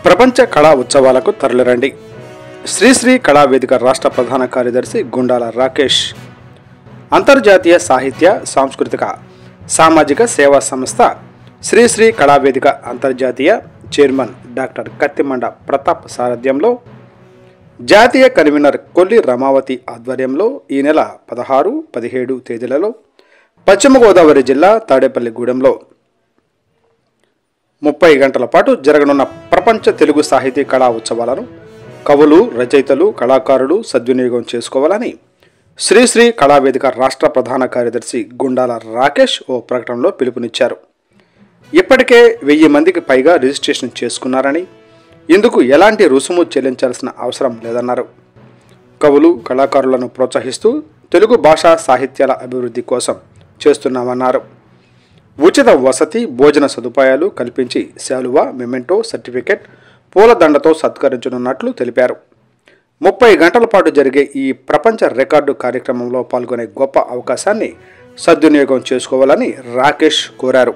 ప్రపంచ కళా ఉత్సవాలకు తరలిరండి. శ్రీశ్రీ కళావేదిక రాష్ట్ర ప్రధాన కార్యదర్శి గుండాల రాకేష్, అంతర్జాతీయ సాహిత్య సాంస్కృతిక సామాజిక సేవా సంస్థ శ్రీశ్రీ కళావేదిక అంతర్జాతీయ చైర్మన్ డాక్టర్ కత్తిమండ ప్రతాప్ సారథ్యంలో, జాతీయ కన్వీనర్ కొల్లి రమావతి ఆధ్వర్యంలో ఈ నెల 16, 17 తేదీలలో పశ్చిమ గోదావరి జిల్లా తాడేపల్లిగూడెంలో 30 గంటల పాటు జరగనున్న ప్రపంచ తెలుగు సాహితీ కళా ఉత్సవాలను కవులు, రచయితలు, కళాకారులు సద్వినియోగం చేసుకోవాలని శ్రీశ్రీ కళావేదిక రాష్ట్ర ప్రధాన కార్యదర్శి గుండాల రాకేష్ ఓ ప్రకటనలో పిలుపునిచ్చారు. ఇప్పటికే 1000 మందికి పైగా రిజిస్ట్రేషన్ చేసుకున్నారని, ఇందుకు ఎలాంటి రుసుము చెల్లించాల్సిన అవసరం లేదన్నారు. కవులు, కళాకారులను ప్రోత్సహిస్తూ తెలుగు భాషా సాహిత్యాల అభివృద్ధి కోసం చేస్తున్నామన్నారు. ఉచిత వసతి, భోజన సదుపాయాలు కల్పించి శాలువా, మెమెంటో, సర్టిఫికెట్, పూలదండతో సత్కరించనున్నట్లు తెలిపారు. 30 గంటల పాటు జరిగే ఈ ప్రపంచ రికార్డు కార్యక్రమంలో పాల్గొనే గొప్ప అవకాశాన్ని సద్వినియోగం చేసుకోవాలని రాకేష్ కోరారు.